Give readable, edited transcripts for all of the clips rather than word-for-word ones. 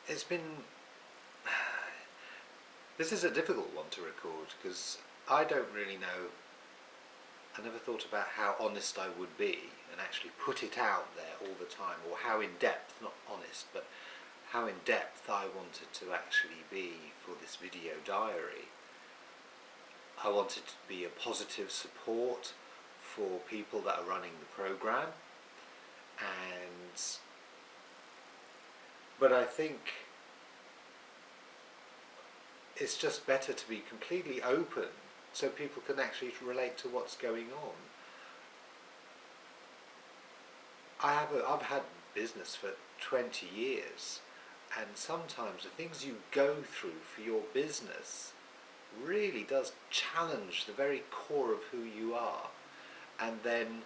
It's been... This is a difficult one to record because I don't really know. I never thought about how honest I would be and actually put it out there all the time, or how in depth, not honest, but how in depth I wanted to actually be for this video diary. I wanted to be a positive support for people that are running the program, but I think it's just better to be completely open so people can actually relate to what's going on. I've had business for 20 years, and sometimes the things you go through for your business really does challenge the very core of who you are. And then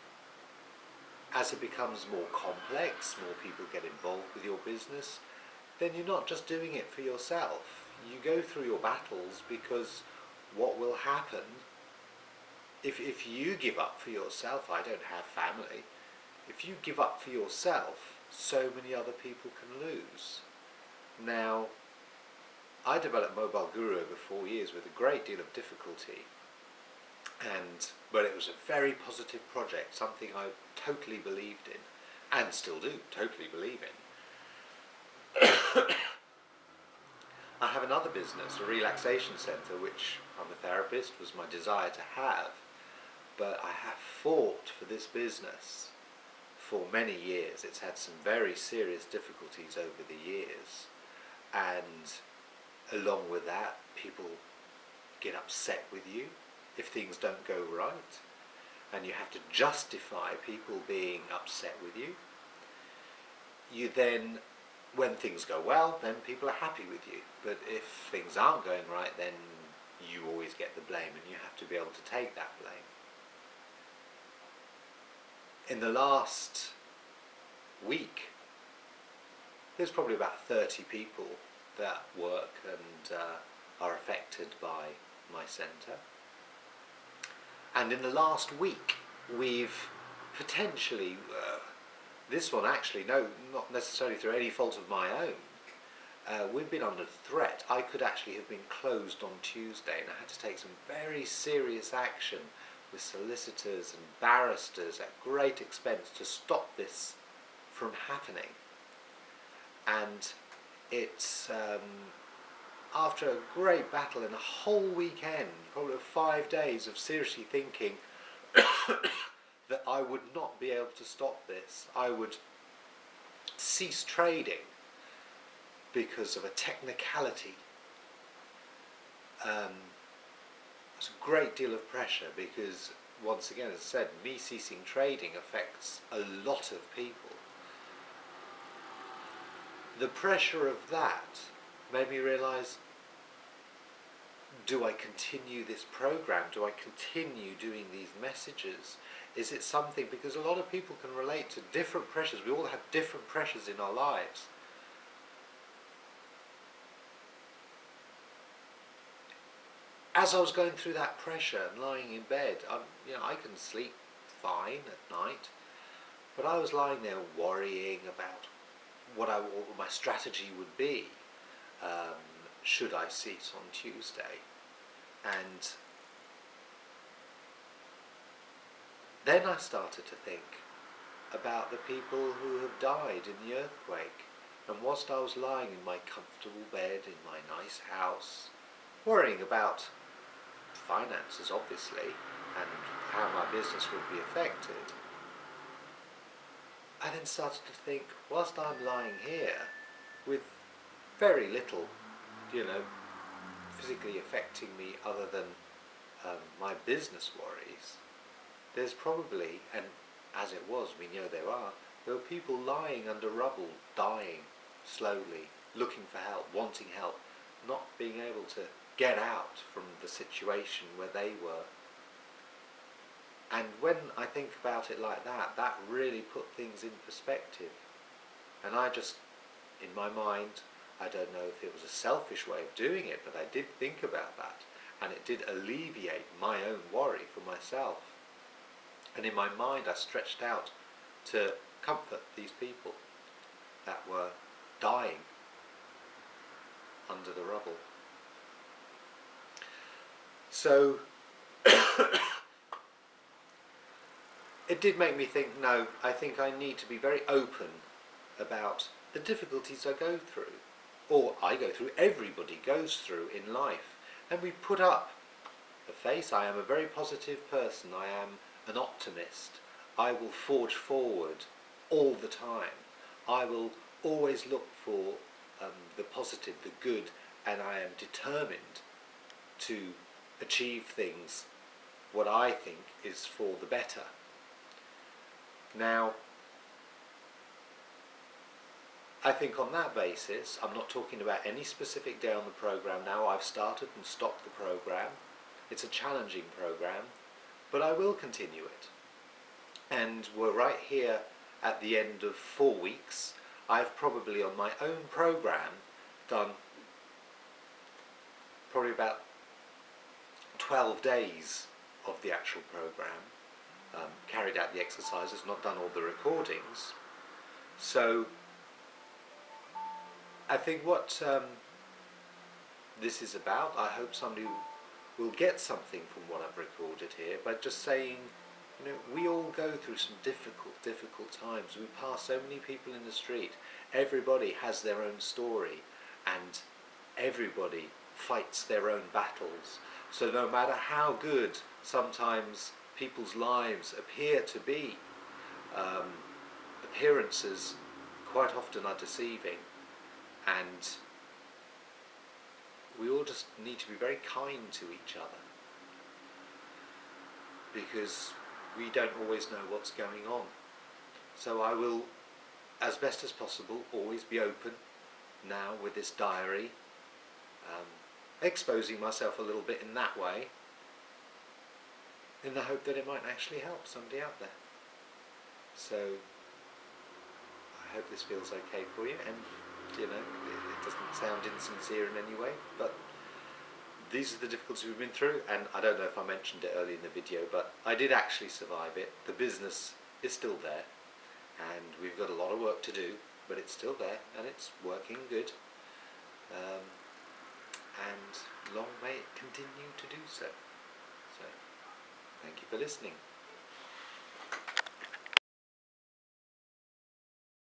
as it becomes more complex, more people get involved with your business, then you're not just doing it for yourself. You go through your battles because what will happen if you give up for yourself? I don't have family. If you give up for yourself, so many other people can lose. Now, I developed MyMobileGuru over 4 years with a great deal of difficulty, but it was a very positive project, something I totally believed in, and still do totally believe in. I have another business, a relaxation centre, which I'm a therapist, was my desire to have, but I have fought for this business for many years. It's had some very serious difficulties over the years, and along with that, people get upset with you if things don't go right, and you have to justify people being upset with you. You then, when things go well, then people are happy with you, but if things aren't going right, then you always get the blame, and you have to be able to take that blame. In the last week, there's probably about 30 people that work and are affected by my centre. And in the last week, we've potentially, this one actually, no, not necessarily through any fault of my own, we've been under threat. I could actually have been closed on Tuesday, and I had to take some very serious action with solicitors and barristers at great expense to stop this from happening. And it's after a great battle and a whole weekend, probably 5 days of seriously thinking that I would not be able to stop this. I would cease trading because of a technicality. It's a great deal of pressure because, once again, as I said, me ceasing trading affects a lot of people. The pressure of that made me realise, do I continue this program? Do I continue doing these messages? Is it something, because a lot of people can relate to different pressures. We all have different pressures in our lives. As I was going through that pressure and lying in bed, I can sleep fine at night, but I was lying there worrying about what my strategy would be should I cease on Tuesday. And then I started to think about the people who have died in the earthquake, and whilst I was lying in my comfortable bed in my nice house, worrying about finances obviously, and how my business would be affected, I then started to think, whilst I'm lying here with very little, physically affecting me other than my business worries, there's probably, and as it was, we know there were people lying under rubble, dying slowly, looking for help, wanting help, not being able to get out from the situation where they were. And when I think about it like that, that really put things in perspective. And I just, in my mind, I don't know if it was a selfish way of doing it, but I did think about that, and it did alleviate my own worry for myself. And in my mind I stretched out to comfort these people that were dying under the rubble. So it did make me think, no, I think I need to be very open about the difficulties I go through, or I go through, everybody goes through in life, and we put up a face. I am a very positive person, I am an optimist, I will forge forward all the time, I will always look for the positive, the good, and I am determined to achieve things, what I think is for the better. Now, I think on that basis, I'm not talking about any specific day on the program now. I've started and stopped the program. It's a challenging program, but I will continue it. And we're right here at the end of 4 weeks. I've probably on my own program done probably about 12 days of the actual program, carried out the exercises, not done all the recordings. So I think what this is about, I hope somebody will get something from what I've recorded here by just saying, you know, we all go through some difficult times. We pass so many people in the street. Everybody has their own story, and everybody fights their own battles. So no matter how good sometimes people's lives appear to be, appearances quite often are deceiving, and we all just need to be very kind to each other, because we don't always know what's going on. So I will, as best as possible, always be open now with this diary, exposing myself a little bit in that way, in the hope that it might actually help somebody out there. So I hope this feels okay for you, and you know, it doesn't sound insincere in any way, but these are the difficulties we've been through, and I don't know if I mentioned it early in the video, but I did actually survive it. The business is still there, and we've got a lot of work to do, but it's still there, and it's working good, and long may it continue to do so. So, thank you for listening.